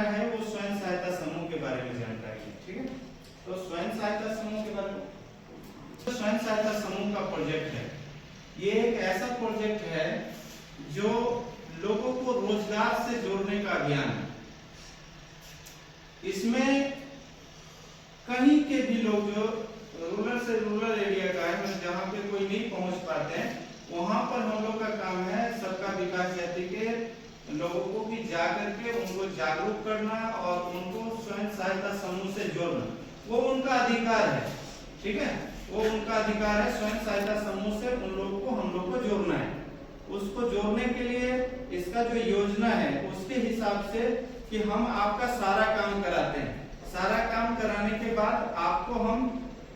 है वो स्वयं सहायता समूह के बारे में जानकारी है। ठीक है, तो स्वयं सहायता समूह के बारे में, तो स्वयं सहायता समूह का प्रोजेक्ट है, ये एक ऐसा प्रोजेक्ट है जो लोगों को रोजगार से जोड़ने का अभियान है। इसमें कहीं के भी लोग जो रूरल से रूरल एरिया का है, मतलब जहाँ पे कोई नहीं पहुंच पाते हैं, वहां पर हम लोग का काम है सबका विकास जाति के लोगों को भी जाकर के उनको जागरूक करना और उनको स्वयं सहायता समूह से जोड़ना। वो उनका अधिकार है, ठीक है, वो उनका अधिकार है। स्वयं सहायता समूह से उन लोगों को हम लोग को जोड़ना है। उसको जोड़ने के लिए इसका जो योजना है उसके हिसाब से कि हम आपका सारा काम कराते हैं। सारा काम कराने के बाद आपको हम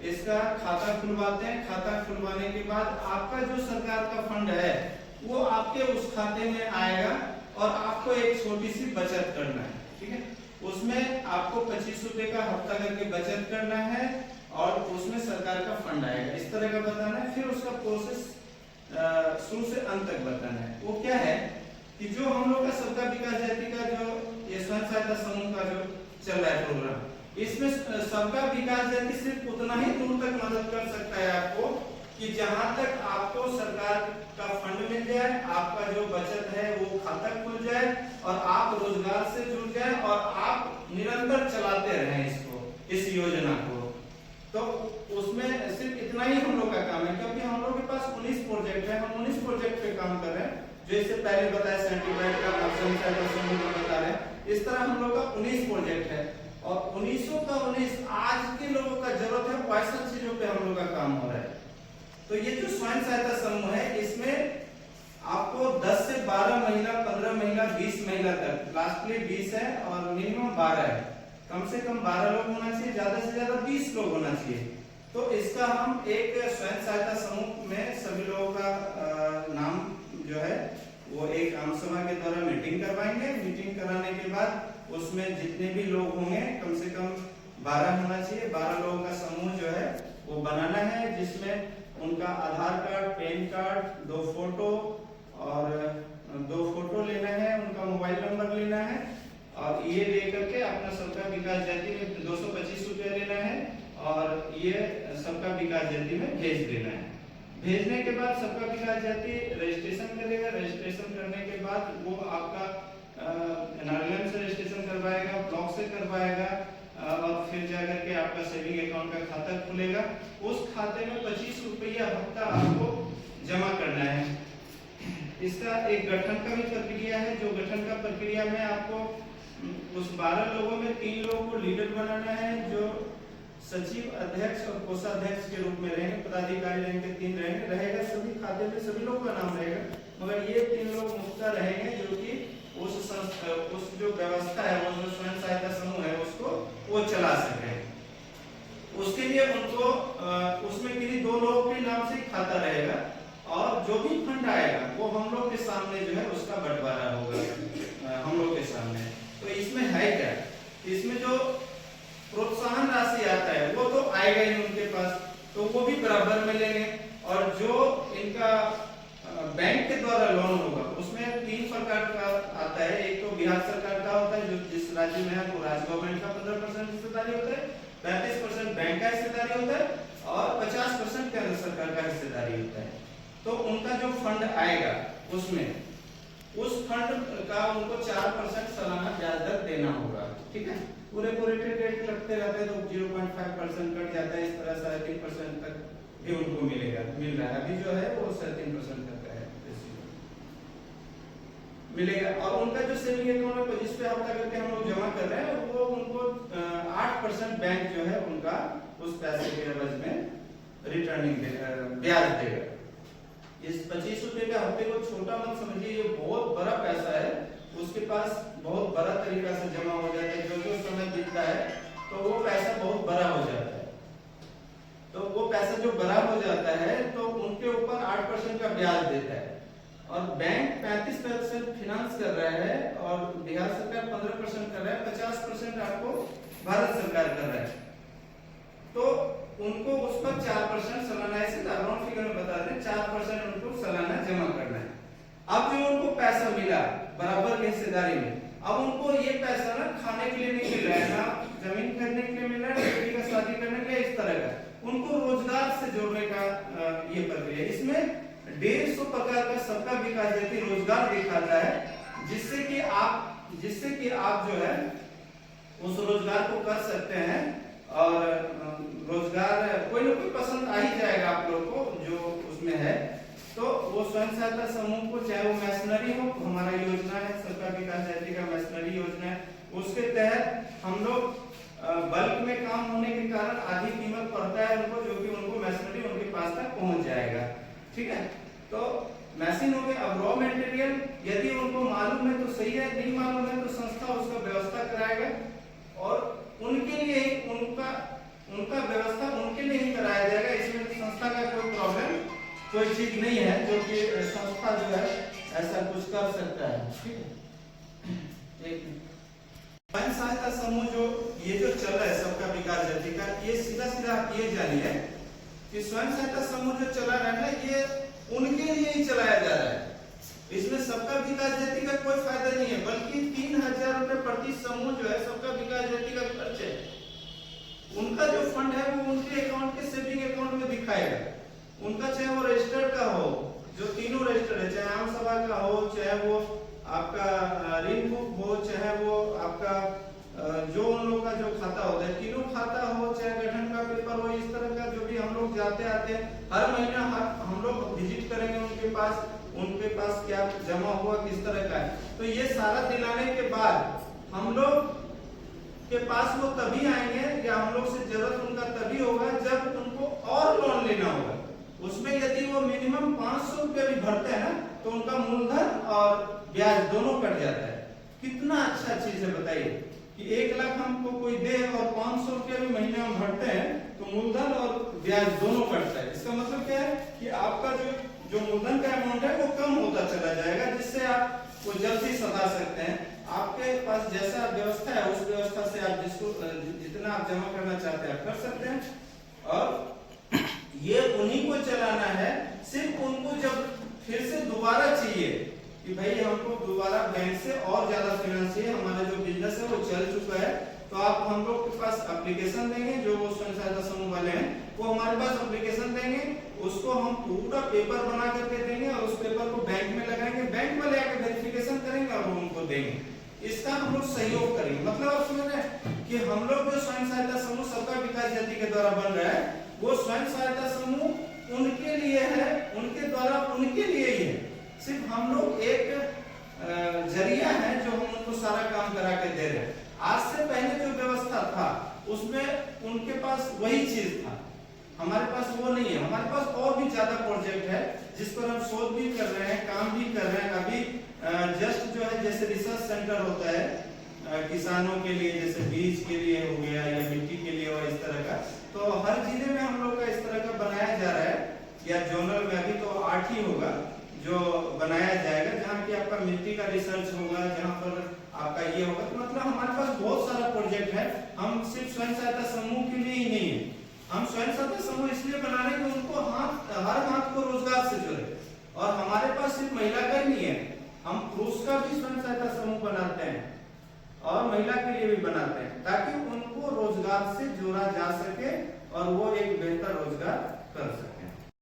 इसका खाता खुलवाते हैं। खाता खुलवाने के बाद आपका जो सरकार का फंड है वो आपके उस खाते में आएगा और आपको एक छोटी सी बचत करना है। ठीक है, उसमें आपको 25 रुपए का हफ्ता करके बचत करना है और उसमें सरकार का फंड आएगा, इस तरह का बताना है। फिर उसका प्रोसेस शुरू से अंत तक बताना है। वो क्या है कि जो हम लोग का सबका विकास जाति का जो ये स्वयं सहायता समूह का जो चल रहा है प्रोग्राम, इसमें सबका विकास जाति सिर्फ उतना ही दूर तक मदद कर सकता है आपको कि जहां तक आपको सरकार का फंड मिल जाए, आपका जो बचत है वो खाता खुल जाए और आप रोजगार से जुड़ जाए और आप निरंतर चलाते रहें इसको, इस योजना को। तो उसमें सिर्फ इतना ही हम लोग का काम है, क्योंकि हम लोग के पास 19 प्रोजेक्ट है। हम 19 प्रोजेक्ट पे काम कर रहे हैं, जो इससे पहले बताया सेंटीमेंट का स्वयं सहायता समूह का बता रहे हैं। इस तरह हम लोग का 19 प्रोजेक्ट है और 19 का 19 आज के लोगों का जरूरत है वैसा चीजों पे हम लोग का काम हो रहा है। तो ये जो स्वयं सहायता समूह है इसमें आपको 10 से 12 महिला, 15 महिला, 20 महिला तक, लास्टली 20 है और मिनिमम 12 है। कम से कम 12 लोग होना चाहिए, ज्यादा से ज्यादा 20 लोग होना चाहिए। तो इसका हम एक स्वयं सहायता समूह में सभी लोगों का नाम जो है वो एक आम सभा के द्वारा मीटिंग करवाएंगे। मीटिंग कराने के बाद उसमें जितने भी लोग होंगे कम से कम 12 होना चाहिए। 12 लोगों का समूह जो है वो बनाना है, जिसमें उनका आधार कार्ड, पैन कार्ड, 2 फोटो और 2 फोटो लेना है, उनका मोबाइल नंबर लेना है और ये लेकर के अपना सबका विकास जाति में 225 रुपया लेना है और ये सबका विकास जाति में भेज देना है। भेजने के बाद सबका विकास जाति रजिस्ट्रेशन करेगा। रजिस्ट्रेशन करने के बाद वो आपका एनआरएलएम से रजिस्ट्रेशन करवाएगा, ब्लॉक से करवाएगा और फिर जाकर के आपका सेविंग अकाउंट का खाता खुलेगा। उस खाते में 25 रुपया हफ्ता आपको जमा करना है। इसका एक गठन का भी प्रक्रिया है, जो गठन का प्रक्रिया में आपको उस 12 लोगों में 3 लोगों को लीडर बनाना है, जो सचिव, अध्यक्ष और कोषाध्यक्ष के रूप में रहेंगे। पदाधिकारी रहेंगे, 3 रहेगा। सभी खाते में सभी लोगों का नाम रहेगा, मगर ये 3 लोग मुख्य रहेंगे जो कि उस जो व्यवस्था है, वो जो स्वयं सहायता समूह है उसको वो चला सके। उसके लिए उनको उसमें किन्हीं 2 लोगों के नाम से खाता रहेगा और जो भी फंड आएगा वो हम लोग के सामने जो है उसका बंटवारा होगा हम लोग के सामने। तो इसमें है क्या, इसमें जो प्रोत्साहन राशि आता है वो तो आएगा ही उनके पास, तो वो भी बराबर मिलेंगे। और जो इनका बैंक के द्वारा लोन होगा उसमें 3 प्रकार का आता है। एक तो बिहार सरकार का होता है, जो जिस राज्य में है वो राज्य गवर्नमेंट का 15% हिस्सेदारी होता है, 35% बैंक का हिस्सेदारी होता है और 50% केंद्र सरकार का हिस्सेदारी होता है। तो उनका जो फंड आएगा उसमें उस फंड का उनको 4% सालाना ब्याज दर देना होगा। ठीक है, पूरे रेट रखते रहते हैं तो 0.5% कट जाता है। इस तरह 3.5% तक भी उनको मिल रहा है। अभी जो है वो 3.5% तक है मिलेगा। और उनका जो सेविंग अकाउंट में 25 हफ्ता करके हम लोग जमा कर रहे हैं वो उनको 8% बैंक जो है उनका उस पैसे के एवज में रिटर्निंग ब्याज देगा। इस 25 रुपए के हफ्ते को छोटा मत समझिए, ये बहुत बड़ा पैसा है। उसके पास बहुत बड़ा तरीका से जमा हो जाता है। जो समय बीतता है तो वो पैसा बहुत बड़ा हो जाता है। तो वो पैसा जो बड़ा हो जाता है तो उनके ऊपर 8% का ब्याज देता है और बैंक 35% फाइनेंस कर रहा है और बिहार सरकार 15% कर रहा है, 50% आपको भारत सरकार कर रहा है। तो उनको उस पर 4% सालाना, ऐसे राउंड फिगर में बता दें, 4% उनको सालाना जमा करना है। अब जो उनको पैसा मिला बराबर की हिस्सेदारी में, अब उनको ये पैसा ना खाने इसमें 150 प्रकार का सबका विकास जैसे रोजगार दिखाता है, जिससे कि आप जो है उस रोजगार को कर सकते हैं। और रोजगार कोई ना कोई पसंद आ ही जाएगा आप लोग को जो उसमें है। तो वो स्वयं सहायता समूह को, चाहे वो मैसनरी हो, हमारा योजना है सबका विकास जैसे का मैसनरी योजना है, उसके तहत हम लोग बल्क में काम होने के कारण आधी कीमत पड़ता है उनको, जो कि उनको मैसनरी उनके पास तक पहुंच जाएगा। ठीक है, तो मशीन हो गया। अब रॉ मटेरियल यदि उनको मालूम है तो सही है, नहीं मालूम है तो संस्था उसका व्यवस्था कराएगा और उनके लिए उनका व्यवस्था उनके लिए ही कराया जाएगा। इसमें संस्था का कोई प्रॉब्लम, कोई चीज नहीं है जो कि संस्था जो है ऐसा कुछ कर सकता है। ठीक है, एक स्वयं सहायता समूह जो ये जो चल रहा है सबका विकास जैसे का, ये सीधा आप ये जानिए कि स्वयं सहायता समूह जो चला रहा है ना, ये उनके लिए ही चलाया जा रहा है। इसमें सबका विकास जैसे का कोई फायदा नहीं है, बल्कि 3000 रुपए प्रति समूह जो है सबका विकास जैसे का खर्च है। उनका जो फंड है वो उनके अकाउंट के सेविंग अकाउंट में दिखाएगा। उनका चाहे वो रजिस्टर्ड का हो, जो तीनों रजिस्टर्ड है, चाहे आम सभा का हो, चाहे वो आपका ऋण बुक हो, चाहे वो आपका जो उन लोग का जो खाता होता है, तीनों खाता हो, चाहे गठन का पेपर हो, इस तरह का जो भी हम लोग जाते आते हैं हर महीना हम लोग विजिट करेंगे उनके पास क्या जमा हुआ, किस तरह का है। तो ये सारा दिलाने के बाद हम लोग के पास वो तभी आएंगे या हम लोग से जरूरत उनका तभी होगा जब उनको और लोन लेना होगा। उसमें यदि वो मिनिमम 500 रुपया भी भरते हैं ना, तो उनका मूलधन और ब्याज दोनों कट जाता है। कितना अच्छा चीज है बताइए कि 1 लाख हमको कोई दे और 500 रुपया भी महीने में भरते हैं तो मूलधन और ब्याज दोनों कटता है। इसका मतलब क्या है कि आपका जो मूलधन का अमाउंट है वो कम होता चला जाएगा, जिससे आप वो जल्दी सधा सकते हैं। आपके पास जैसा व्यवस्था है उस व्यवस्था से आप जितना आप जमा करना चाहते हैं कर सकते हैं। और ये उन्हीं को चलाना है, सिर्फ उनको जब फिर से दोबारा चाहिए कि भाई हमको दोबारा बैंक से और ज्यादा फाइनेंस चाहिए, हमारा जो बिजनेस है वो चल चुका है, तो आप हम लोग के पास एप्लीकेशन देंगे। जो वो स्वयं सहायता समूह वाले हैं वो हमारे पास एप्लीकेशन देंगे, उसको हम पूरा पेपर बना करके देंगे और उस पेपर को बैंक में लगाएंगे, बैंक वाले आके वेरिफिकेशन करेंगे और वो उनको देंगे। इसका हम लोग सहयोग करेंगे। मतलब आप समझ रहे हैं कि हम लोग जो स्वयं सहायता समूह सबका विकास जैसे के द्वारा बन रहा है, वो स्वयं सहायता समूह उनके लिए है, उनके द्वारा उनके लिए ही है। सिर्फ हम लोग एक जरिया है जो हम उनको सारा काम करा के दे रहे हैं। आज से पहले जो व्यवस्था था उसमें उनके पास वही चीज था, हमारे पास वो नहीं है। हमारे पास और भी ज्यादा प्रोजेक्ट है जिस पर हम शोध भी कर रहे हैं, काम भी कर रहे हैं। अभी जस्ट जो है जैसे रिसर्च सेंटर होता है किसानों के लिए, जैसे बीज के लिए हो गया या मिट्टी के लिए और इस तरह का, तो हर जिले में हम लोग का इस तरह का बनाया जा रहा है। या जोनल में अभी तो 8 ही होगा जो बनाया जाएगा, जहाँ की आपका मिट्टी का रिसर्च होगा, जहाँ पर आपका ये होगा। तो मतलब हमारे पास बहुत सारा प्रोजेक्ट है। हम सिर्फ स्वयं सहायता समूह के लिए ही नहीं है, हम स्वयं सहायता समूह इसलिए बना रहे हैं कि उनको हर हाथ को रोजगार से जोड़े। और हमारे पास सिर्फ महिला का ही नहीं है, हम पुरुष का भी स्वयं सहायता समूह बनाते हैं और महिला के लिए भी बनाते हैं, ताकि उनको रोजगार से जोड़ा जा सके और वो एक बेहतर रोजगार कर सके।